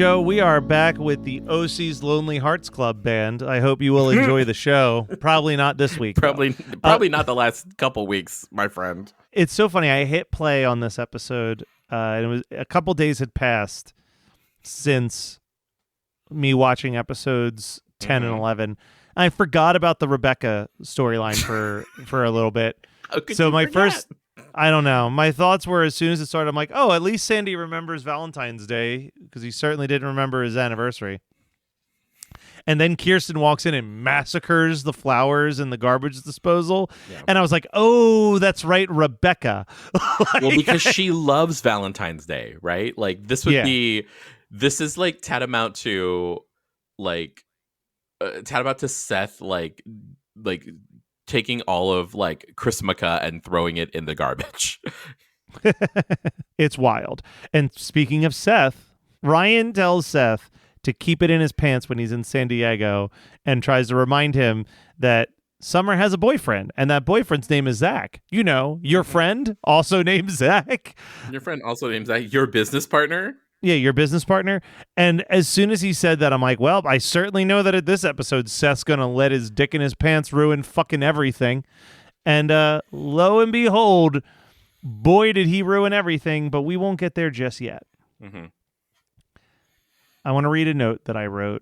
Joe, we are back with the OC's Lonely Hearts Club band. I hope you will enjoy the show. Probably not this week. Probably not the last couple weeks, my friend. It's so funny. I hit play on this episode, and it was a couple days had passed since me watching episodes 10 and 11. I forgot about the Rebecca storyline for a little bit. So my first, I don't know. My thoughts were as soon as it started, I'm like, oh, at least Sandy remembers Valentine's Day because he certainly didn't remember his anniversary. And then Kirsten walks in and massacres the flowers in the garbage disposal. Yeah. And I was like, oh, that's right, Rebecca. Well, because she loves Valentine's Day, right? Like this would be, this is like tantamount to Seth, like taking all of like Christmaka and throwing it in the garbage. It's wild. And speaking of Seth, Ryan tells Seth to keep it in his pants when he's in San Diego and tries to remind him that Summer has a boyfriend and that boyfriend's name is Zach. You know, your friend also named Zach. Your friend also named Zach. Your business partner? Yeah, your business partner. And as soon as he said that, I'm like, well, I certainly know that at this episode, Seth's going to let his dick in his pants ruin fucking everything. And lo and behold, boy, did he ruin everything, but we won't get there just yet. Mm-hmm. I want to read a note that I wrote.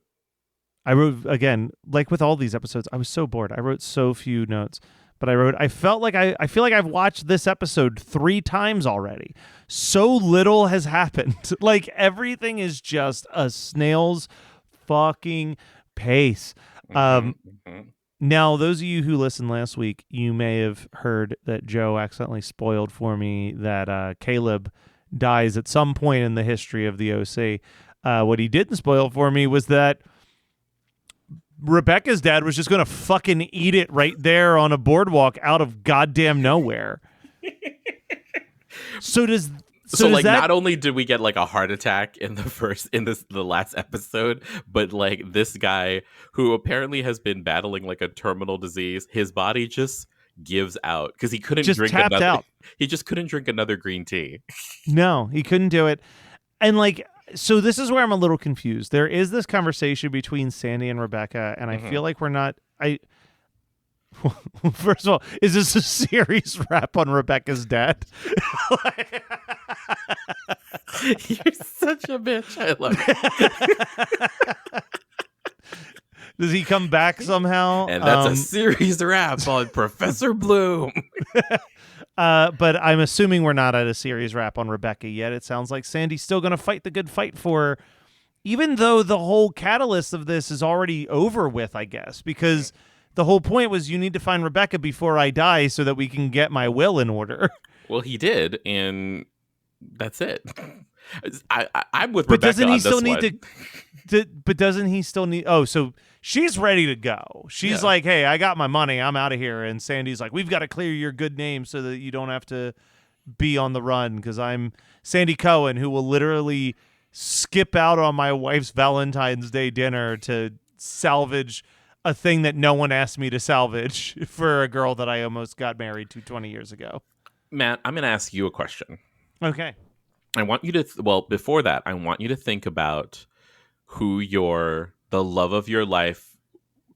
I wrote, again, like with all these episodes, I was so bored. I wrote so few notes. But I wrote, I feel like I've watched this episode 3 times already. So little has happened. Like everything is just a snail's fucking pace. Now, those of you who listened last week, you may have heard that Joe accidentally spoiled for me that Caleb dies at some point in the history of the OC. What he didn't spoil for me was that Rebecca's dad was just going to fucking eat it right there on a boardwalk out of goddamn nowhere. So not only did we get like a heart attack in the last episode, but like this guy who apparently has been battling like a terminal disease, his body just gives out because he couldn't drink another. Out. He just couldn't drink another green tea. No, he couldn't do it. And like, so this is where I'm a little confused. There is this conversation between Sandy and Rebecca, and I feel like we're not. First of all, is this a series wrap on Rebecca's dad? You're such a bitch. I love it. Does he come back somehow? And that's a series wrap on Professor Bloom. But I'm assuming we're not at a series wrap on Rebecca yet. It sounds like Sandy's still going to fight the good fight for her, even though the whole catalyst of this is already over with, I guess, because the whole point was you need to find Rebecca before I die so that we can get my will in order. Well, he did, and that's it. I'm with but Rebecca doesn't he on still this need one. But doesn't he still need... Oh, so she's ready to go. She's like, hey, I got my money. I'm out of here. And Sandy's like, we've got to clear your good name so that you don't have to be on the run because I'm Sandy Cohen, who will literally skip out on my wife's Valentine's Day dinner to salvage a thing that no one asked me to salvage for a girl that I almost got married to 20 years ago. Matt, I'm going to ask you a question. Okay. I want you to, before that, I want you to think about who the love of your life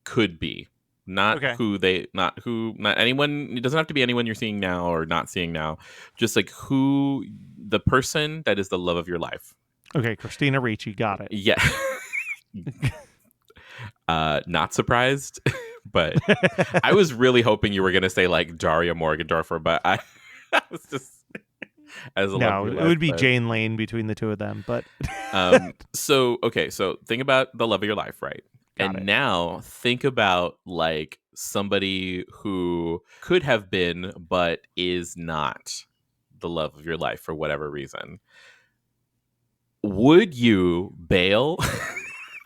could be. Not anyone. It doesn't have to be anyone you're seeing now or not seeing now. Just like who the person that is the love of your life. Okay, Christina Ricci, got it. Yeah. Not surprised, but I was really hoping you were going to say like Daria Morgendorffer, but I was just as a no, it would be Jane Lane between the two of them, but so think about the love of your life, right? Now think about like somebody who could have been but is not the love of your life for whatever reason. Would you bail?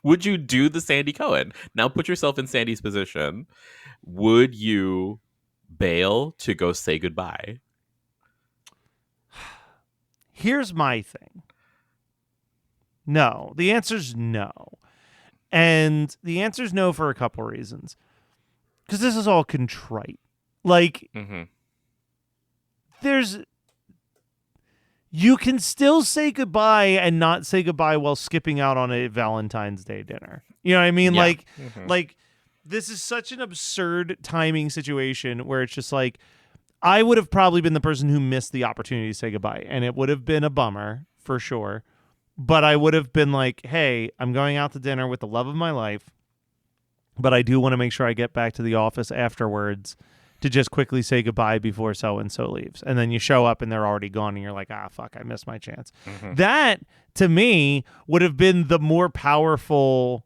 Would you do the Sandy Cohen? Now put yourself in Sandy's position. Would you bail to go say goodbye? Here's my thing. No. The answer's no. And the answer's no for a couple reasons. Because this is all contrite. Like, you can still say goodbye and not say goodbye while skipping out on a Valentine's Day dinner. You know what I mean? Yeah. Like this is such an absurd timing situation where it's just like, I would have probably been the person who missed the opportunity to say goodbye, and it would have been a bummer for sure. But I would have been like, hey, I'm going out to dinner with the love of my life, but I do want to make sure I get back to the office afterwards to just quickly say goodbye before so-and-so leaves. And then you show up and they're already gone and you're like, fuck, I missed my chance. That, to me, would have been the more powerful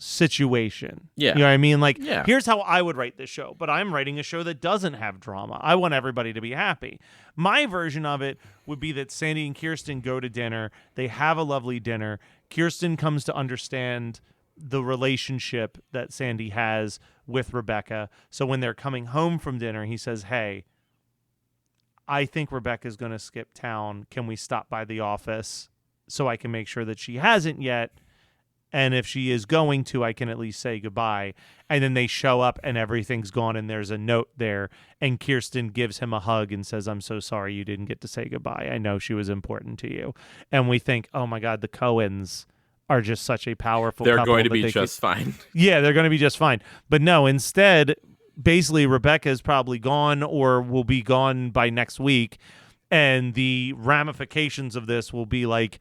situation. Yeah. You know what I mean? Like, here's how I would write this show, but I'm writing a show that doesn't have drama. I want everybody to be happy. My version of it would be that Sandy and Kirsten go to dinner. They have a lovely dinner. Kirsten comes to understand the relationship that Sandy has with Rebecca. So when they're coming home from dinner, he says, hey, I think Rebecca's going to skip town. Can we stop by the office so I can make sure that she hasn't yet? And if she is going to, I can at least say goodbye. And then they show up and everything's gone and there's a note there. And Kirsten gives him a hug and says, I'm so sorry you didn't get to say goodbye. I know she was important to you. And we think, oh my God, the Coens are just such a powerful couple. They're going to be just fine. Yeah, they're going to be just fine. But no, instead, basically Rebecca is probably gone or will be gone by next week. And the ramifications of this will be like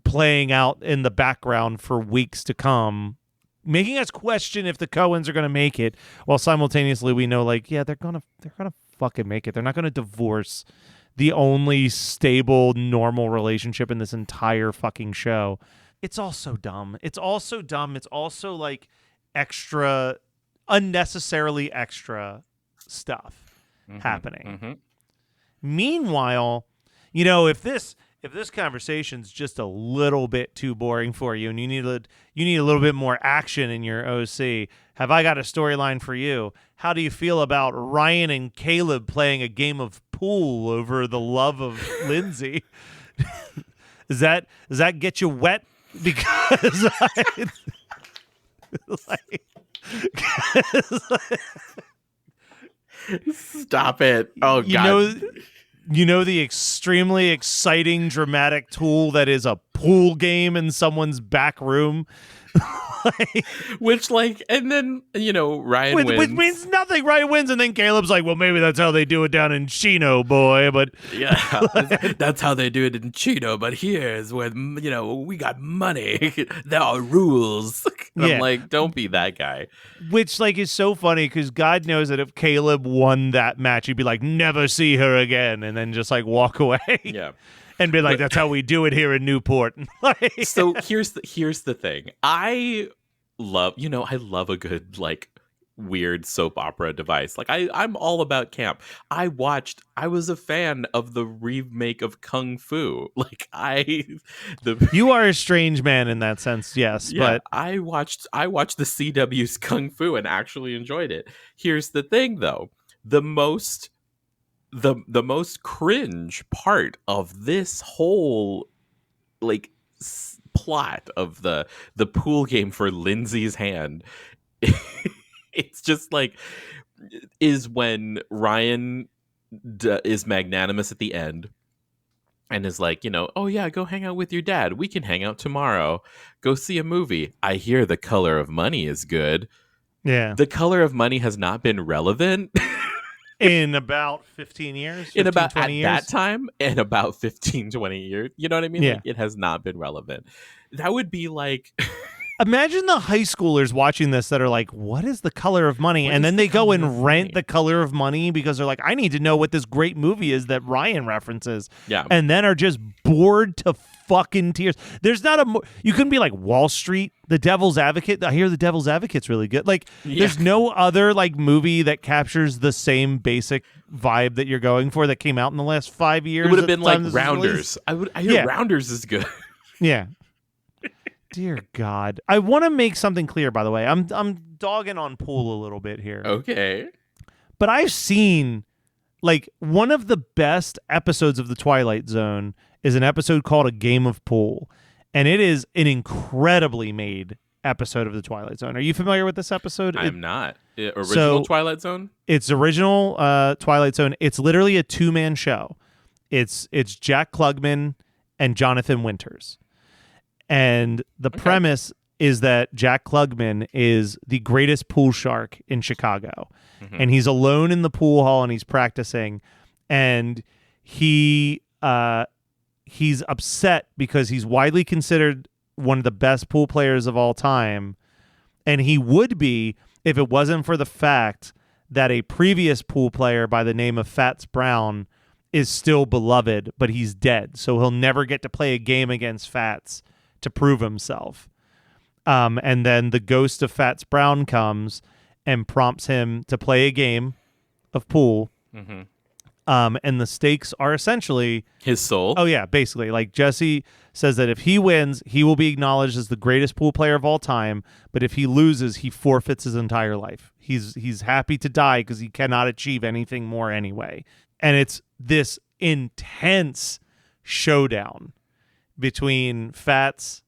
playing out in the background for weeks to come, making us question if the Coens are going to make it, while simultaneously we know, like, yeah, they're gonna fucking make it. They're not going to divorce the only stable, normal relationship in this entire fucking show. It's all so dumb. It's also like extra, unnecessarily extra stuff happening. Meanwhile, you know, if this conversation's just a little bit too boring for you and you need a little bit more action in your OC, have I got a storyline for you. How do you feel about Ryan and Caleb playing a game of pool over the love of Lindsay? Does that get you wet? Because Stop it. Oh, God. You know the extremely exciting, dramatic tool that is a pool game in someone's back room? And then, you know, Ryan wins. Which means nothing. Ryan wins, and then Caleb's like, well, maybe that's how they do it down in Chino, boy. But yeah, that's how they do it in Chino. But here's where, you know, we got money. There are rules. I'm like, don't be that guy. Which, like, is so funny because God knows that if Caleb won that match, he'd be like, never see her again, and then just, like, walk away. Yeah. And be like, that's how we do it here in Newport. So here's the thing. I love a good, like, weird soap opera device. Like, I'm all about camp. I was a fan of the remake of Kung Fu. Like, you are a strange man in that sense, yes. Yeah, but I watched the CW's Kung Fu and actually enjoyed it. Here's the thing, though. The most cringe part of this whole, like, plot of the pool game for Lindsay's hand it's just like is when Ryan is magnanimous at the end and is like, you know, oh yeah, go hang out with your dad, we can hang out tomorrow, go see a movie. I hear The Color of Money is good. Yeah, The Color of Money has not been relevant in about 15 years, 15, in about 20 at years. that time, in about 15, 20 years. You know what I mean? Yeah. Like, it has not been relevant. That would be like... Imagine the high schoolers watching this that are like, what is The Color of Money? And then they go and rent The Color of Money because they're like, I need to know what this great movie is that Ryan references. Yeah. And then are just bored to fucking tears. There's not you couldn't be like Wall Street, The Devil's Advocate. I hear The Devil's Advocate's really good. Like, there's no other, like, movie that captures the same basic vibe that you're going for that came out in the last 5 years. It would have been like Rounders. I hear Rounders is good. Yeah. Dear God. I want to make something clear, by the way. I'm dogging on pool a little bit here. Okay. But I've seen, like, one of the best episodes of The Twilight Zone is an episode called A Game of Pool. And it is an incredibly made episode of The Twilight Zone. Are you familiar with this episode? I'm not. Original Twilight Zone? It's original Twilight Zone. It's literally a 2-man show. It's Jack Klugman and Jonathan Winters. And the premise is that Jack Klugman is the greatest pool shark in Chicago. Mm-hmm. And he's alone in the pool hall and he's practicing. And he's upset because he's widely considered one of the best pool players of all time. And he would be if it wasn't for the fact that a previous pool player by the name of Fats Brown is still beloved, but he's dead. So he'll never get to play a game against Fats to prove himself. And then the ghost of Fats Brown comes and prompts him to play a game of pool. Mm-hmm. And the stakes are essentially his soul. Oh yeah, basically. Like Jesse says that if he wins, he will be acknowledged as the greatest pool player of all time. But if he loses, he forfeits his entire life. He's happy to die because he cannot achieve anything more anyway. And it's this intense showdown between Fats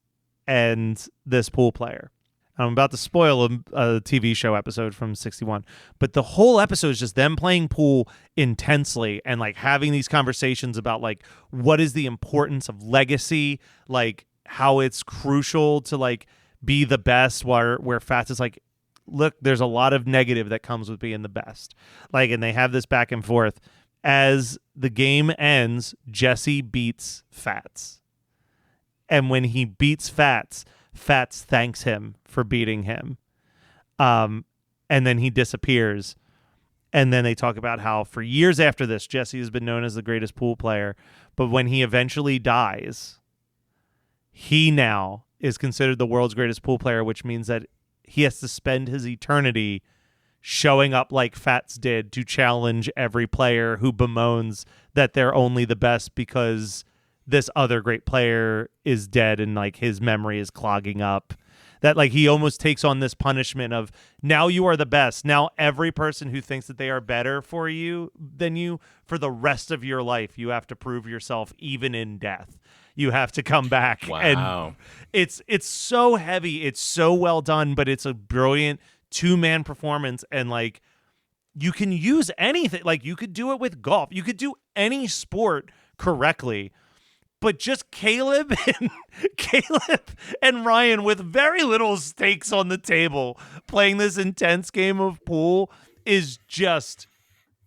and this pool player. I'm about to spoil a TV show episode from 61, but the whole episode is just them playing pool intensely and like having these conversations about like what is the importance of legacy, like how it's crucial to like be the best, where Fats is like, look, there's a lot of negative that comes with being the best. Like, and they have this back and forth. As the game ends, Jesse beats Fats. And when he beats Fats thanks him for beating him. And then he disappears. And then they talk about how for years after this, Jesse has been known as the greatest pool player. But when he eventually dies, he now is considered the world's greatest pool player, which means that he has to spend his eternity showing up like Fats did to challenge every player who bemoans that they're only the best because this other great player is dead and like his memory is clogging up. That like he almost takes on this punishment of now you are the best. Now every person who thinks that they are better for you than you for the rest of your life, you have to prove yourself even in death. You have to come back. Wow. And it's so heavy. It's so well done, but it's a brilliant two-man performance. And like you can use anything. Like you could do it with golf. You could do any sport correctly. But just Caleb and Ryan with very little stakes on the table playing this intense game of pool is just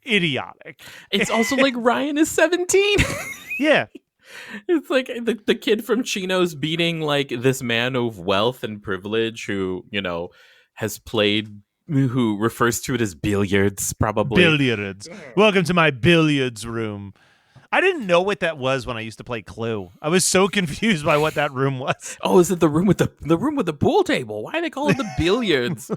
idiotic. It's also like Ryan is 17. Yeah. It's like the kid from Chino's beating like this man of wealth and privilege who, you know, has played, who refers to it as billiards, probably. Billiards. Welcome to my billiards room. I didn't know what that was when I used to play Clue. I was so confused by what that room was. Oh, is it the room with the pool table? Why do they call it the billiards?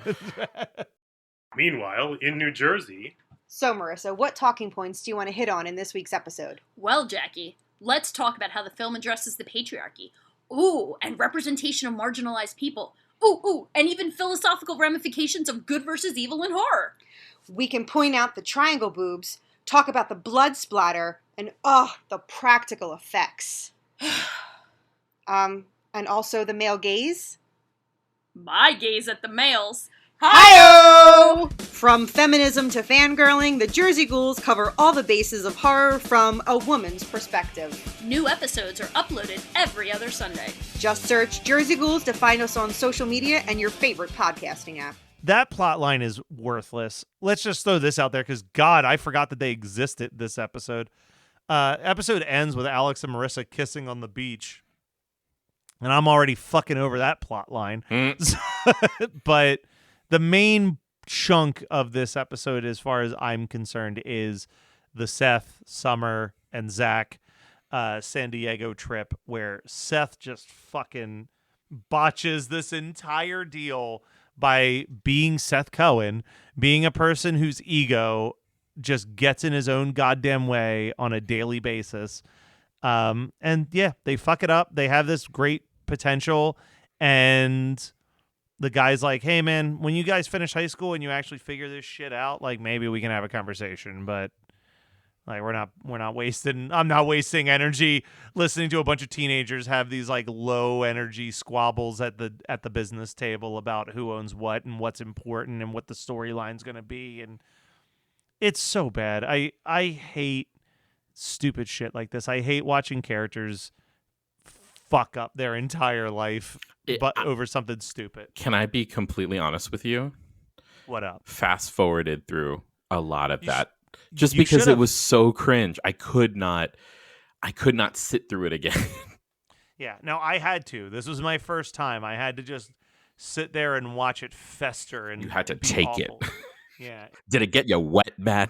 Meanwhile, in New Jersey. So, Marissa, what talking points do you want to hit on in this week's episode? Well, Jackie, let's talk about how the film addresses the patriarchy. Ooh, and representation of marginalized people. Ooh, and even philosophical ramifications of good versus evil in horror. We can point out the triangle boobs, talk about the blood splatter, and the practical effects. And also the male gaze. My gaze at the males. Hi-yo! From feminism to fangirling, the Jersey Ghouls cover all the bases of horror from a woman's perspective. New episodes are uploaded every other Sunday. Just search Jersey Ghouls to find us on social media and your favorite podcasting app. That plot line is worthless. Let's just throw this out there because, God, I forgot that they existed this episode. Episode ends with Alex and Marissa kissing on the beach. And I'm already fucking over that plot line. But the main chunk of this episode, as far as I'm concerned, is the Seth, Summer, and Zach San Diego trip where Seth just fucking botches this entire deal by being Seth Cohen, being a person whose ego just gets in his own goddamn way on a daily basis. And yeah, they fuck it up. They have this great potential. And the guy's like, hey man, when you guys finish high school and you actually figure this shit out, like maybe we can have a conversation, but like we're not wasting, I'm not wasting energy listening to a bunch of teenagers have these like low energy squabbles at the business table about who owns what and what's important and what the storyline's going to be. And it's so bad. I hate stupid shit like this. I hate watching characters fuck up their entire life over something stupid. Can I be completely honest with you? What up? Fast forwarded through a lot of that just because it was so cringe. I could not sit through it again. Yeah, no, I had to. This was my first time. I had to just sit there and watch it fester. And you had to take awful. it. Yeah. Did it get you wet, man?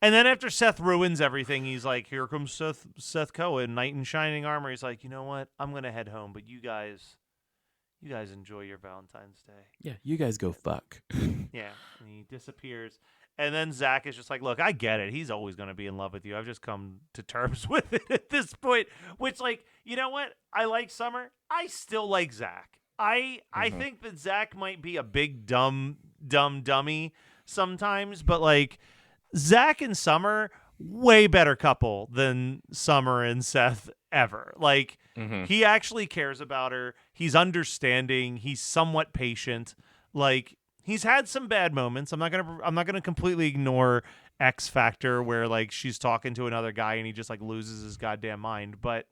And then after Seth ruins everything, he's like, here comes Seth Cohen, knight in shining armor. He's like, you know what? I'm going to head home, but you guys enjoy your Valentine's Day. Yeah, you guys go fuck. Yeah, and he disappears. And then Zach is just like, look, I get it. He's always going to be in love with you. I've just come to terms with it at this point, which, like, you know what? I like Summer. I still like Zach. I think that Zach might be a big dumb dummy sometimes, but, like, Zach and Summer, way better couple than Summer and Seth ever. Like, he actually cares about her. He's understanding. He's somewhat patient. Like, he's had some bad moments. I'm not gonna completely ignore X Factor where, like, she's talking to another guy and he just, like, loses his goddamn mind. But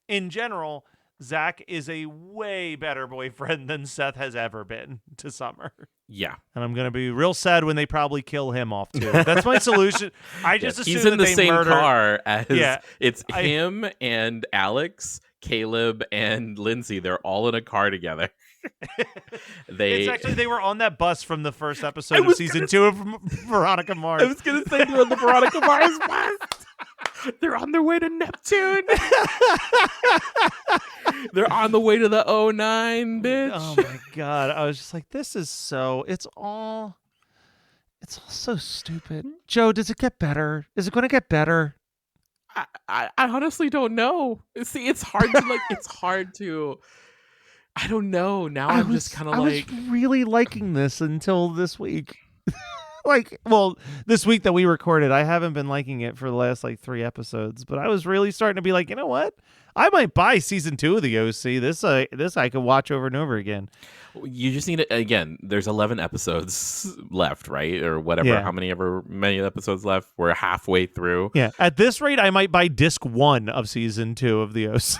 in general, Zach is a way better boyfriend than Seth has ever been to Summer. Yeah. And I'm going to be real sad when they probably kill him off, too. That's my solution. I just assume he's in the same murder... car as it's him and Alex, Caleb, and Lindsay. They're all in a car together. They were on that bus from the first episode of season 2 of Veronica Mars. I was going to say they're on the Veronica Mars bus. They're on their way to Neptune. They're on the way to the 09, bitch. Oh my god. I was just like, this is so it's all so stupid. Joe, does it get better? Is it gonna get better? I honestly don't know. See, it's hard to I don't know. Now I'm just kind of like I was really liking this until this week. This week that we recorded, I haven't been liking it for the last, like, 3 episodes, but I was really starting to be like, you know what? I might buy season 2 of the OC. This I could watch over and over again. You just need it again. There's 11 episodes left, right? Or whatever. Yeah. How many episodes left? We're halfway through. Yeah. At this rate, I might buy disc 1 of season 2 of the OC.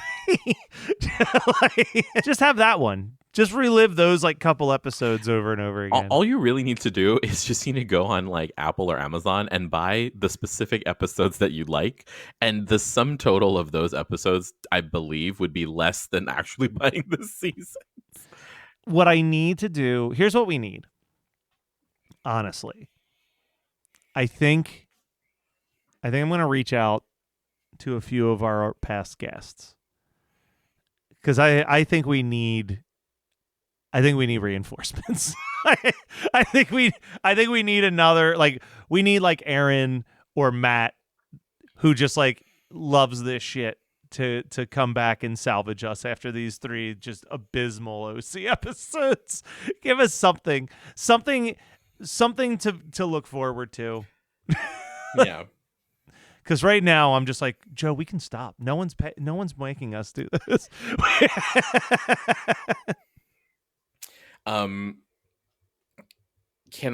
Just have that one. Just relive those, like, couple episodes over and over again. All you really need to do is just need to go on, like, Apple or Amazon and buy the specific episodes that you like. And the sum total of those episodes, I believe, would be less than actually buying the seasons. What I need to do, here's what we need. Honestly. I think I'm going to reach out to a few of our past guests. Because I think we need reinforcements. I think we need another, like, we need, like, Aaron or Matt who just, like, loves this shit to come back and salvage us after these 3 just abysmal OC episodes. Give us something to look forward to. Yeah. Because right now I'm just like, Joe, we can stop. No one's making us do this. Can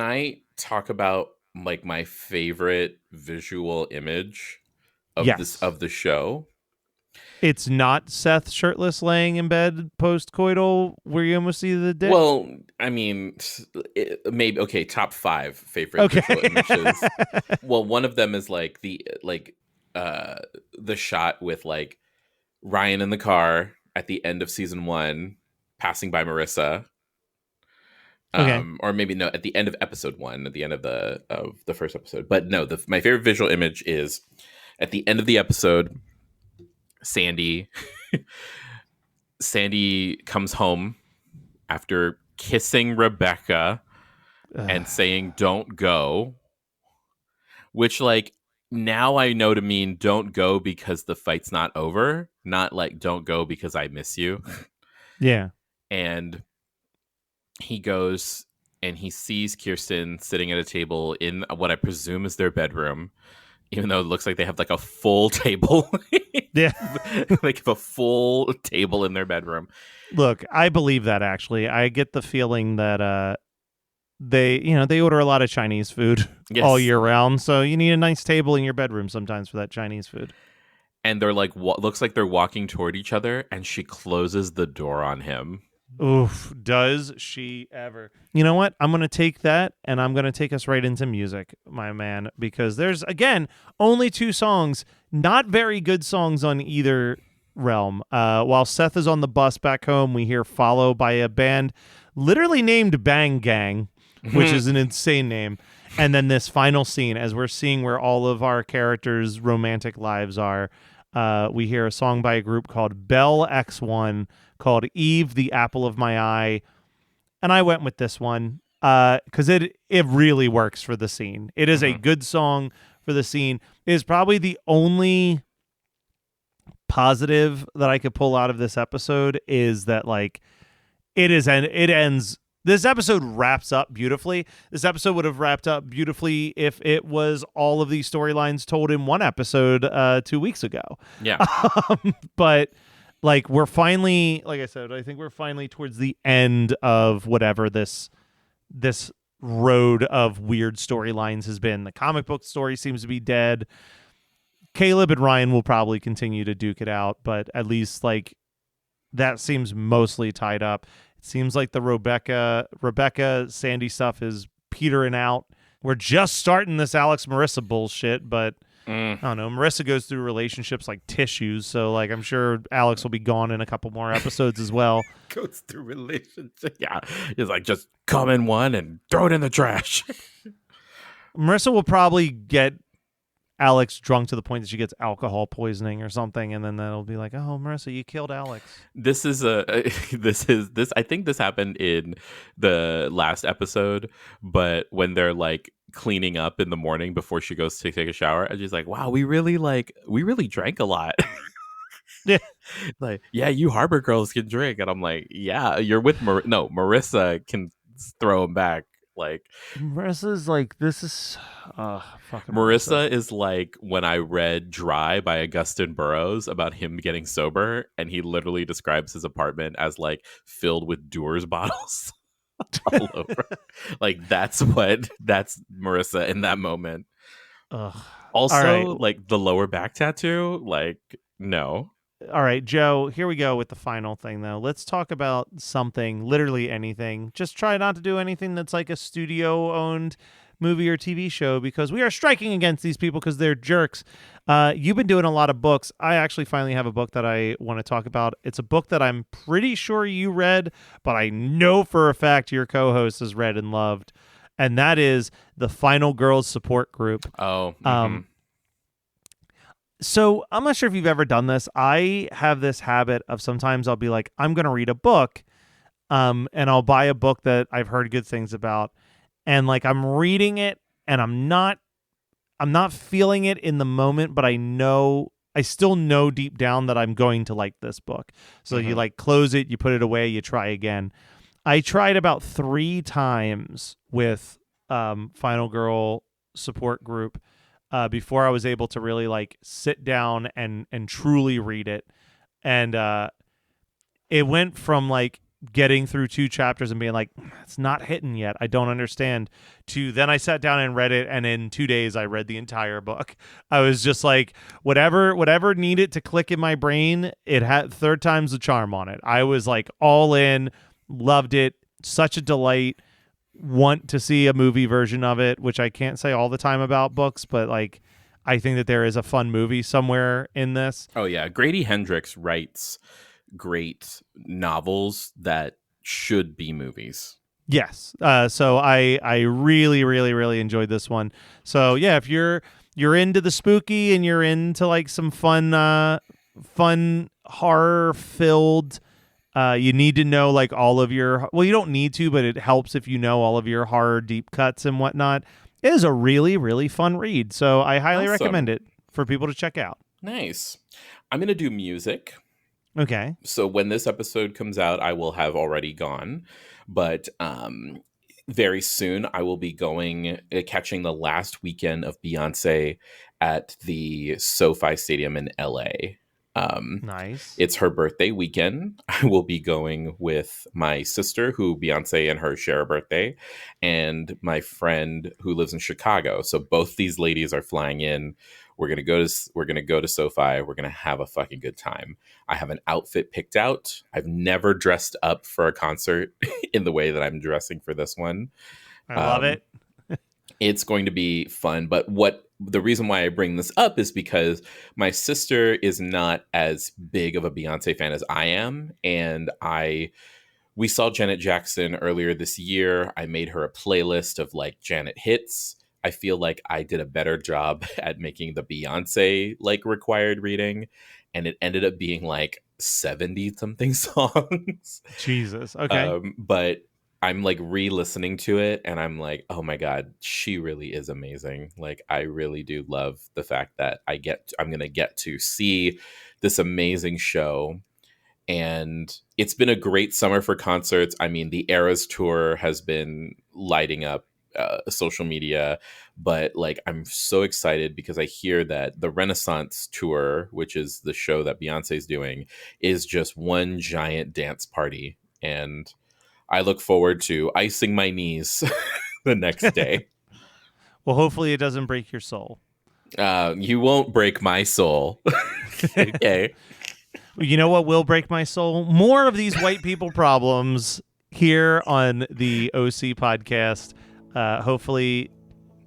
I talk about, like, my favorite visual image of the show? It's not Seth shirtless laying in bed post-coital where you almost see the dick? Well, I mean, maybe, okay, top 5 favorite visual images. Well, one of them is, like, the shot with, like, Ryan in the car at the end of season 1 passing by Marissa. Or maybe no, at the end of episode 1, at the end of the first episode. But no, my favorite visual image is at the end of the episode. Sandy comes home after kissing Rebecca and saying "Don't go," which, like, now I know to mean don't go because the fight's not over, not like don't go because I miss you. Yeah. And he goes and he sees Kirsten sitting at a table in what I presume is their bedroom, even though it looks like they have, like, a full table. Yeah. Like a full table in their bedroom. Look, I believe that, actually. I get the feeling that they order a lot of Chinese food all Yes. year round. So you need a nice table in your bedroom sometimes for that Chinese food. And they're like, looks like they're walking toward each other, and she closes the door on him. Oof, does she ever. You know what? I'm going to take that and I'm going to take us right into music, my man, because there's, again, only 2 songs, not very good songs on either realm. While Seth is on the bus back home, we hear Follow by a band literally named Bang Gang, which is an insane name. And then this final scene, as we're seeing where all of our characters' romantic lives are, we hear a song by a group called Bell X1 called Eve, the Apple of My Eye. And I went with this one because it really works for the scene. It is a good song for the scene. It is probably the only positive that I could pull out of this episode is that, like, it ends. This episode wraps up beautifully. This episode would have wrapped up beautifully if it was all of these storylines told in one episode 2 weeks ago. Yeah. But like we're finally, like I said, I think we're finally towards the end of whatever this road of weird storylines has been. The comic book story seems to be dead. Caleb and Ryan will probably continue to duke it out, but at least like that seems mostly tied up. It seems like the Rebecca Sandy stuff is petering out. We're just starting this Alex Marissa bullshit, but I don't know. Marissa goes through relationships like tissues, so like I'm sure Alex will be gone in a couple more episodes as well. Goes through relationships. Yeah. He's like, just come in one and throw it in the trash. Marissa will probably get Alex drunk to the point that she gets alcohol poisoning or something, and then that'll be like, oh, Marissa, you killed Alex. This I think this happened in the last episode, but when they're like cleaning up in the morning before she goes to take a shower, and she's like, wow, we really drank a lot. Yeah. Like, yeah, you Harbor girls can drink. And I'm like, yeah, you're with Marissa can throw them back. Like, Marissa's like, this is fucking Marissa is like when I read Dry by Augustin Burroughs about him getting sober, and he literally describes his apartment as like filled with Dewar's bottles all over. Like that's Marissa in that moment. Ugh. Also, right. like the lower back tattoo, like no. All right, Joe, here we go with the final thing, though. Let's talk about something, literally anything. Just try not to do anything that's like a studio-owned movie or TV show, because we are striking against these people because they're jerks. You've been doing a lot of books. I actually finally have a book that I want to talk about. It's a book that I'm pretty sure you read, but I know for a fact your co-host has read and loved, and that is The Final Girls Support Group. Oh, So I'm not sure if you've ever done this. I have this habit of sometimes I'll be like, I'm going to read a book, and I'll buy a book that I've heard good things about, and like I'm reading it and I'm not feeling it in the moment, but I still know deep down that I'm going to like this book. So you like close it, you put it away, you try again. I tried about 3 times with Final Girl Support Group before I was able to really like sit down and truly read it. And it went from like getting through 2 chapters and being like, it's not hitting yet, I don't understand, to then I sat down and read it, and in 2 days I read the entire book. I was just like, whatever needed to click in my brain, it had 3rd time's the charm on it. I was like all in, loved it, such a delight. Want to see a movie version of it, which I can't say all the time about books, but like I think that there is a fun movie somewhere in this. Oh yeah, Grady Hendrix writes great novels that should be movies. Yes. So I really, really, really enjoyed this one. So yeah, if you're into the spooky and you're into like some fun horror filled, you need to know like all of your, well, you don't need to, but it helps if you know all of your horror deep cuts and whatnot. It is a really, really fun read. So I highly recommend it for people to check out. Nice. I'm going to do music. Okay. So when this episode comes out, I will have already gone. But very soon I will be catching the last weekend of Beyonce at the SoFi Stadium in LA. Nice. It's her birthday weekend. I will be going with my sister, who Beyonce and her share a birthday, and my friend who lives in Chicago. So both these ladies are flying in. We're gonna go to SoFi. We're gonna have a fucking good time. I have an outfit picked out. I've never dressed up for a concert in the way that I'm dressing for this one. I love it. It's going to be fun. But the reason why I bring this up is because my sister is not as big of a Beyonce fan as I am. And we saw Janet Jackson earlier this year. I made her a playlist of like Janet hits. I feel like I did a better job at making the Beyonce like required reading. And it ended up being like 70 something songs. Jesus. Okay. But I'm like re-listening to it and I'm like, oh my God, she really is amazing. Like, I really do love the fact that I'm going to get to see this amazing show. And it's been a great summer for concerts. I mean, the Eras tour has been lighting up social media, but like, I'm so excited because I hear that the Renaissance tour, which is the show that Beyonce's doing, is just one giant dance party. And I look forward to icing my knees the next day. Well, hopefully it doesn't break your soul. You won't break my soul. Okay. You know what will break my soul? More of these white people problems here on the OC podcast. Hopefully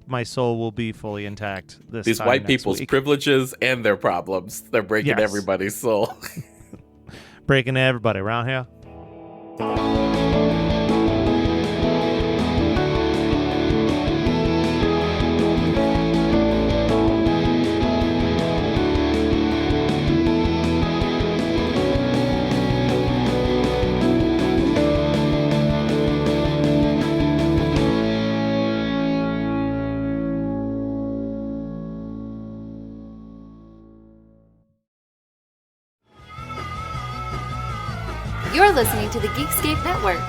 my soul will be fully intact this These time white next people's week. privileges and their problems. They're breaking Yes. everybody's soul. Breaking everybody around here. You're listening to the Geekscape Network.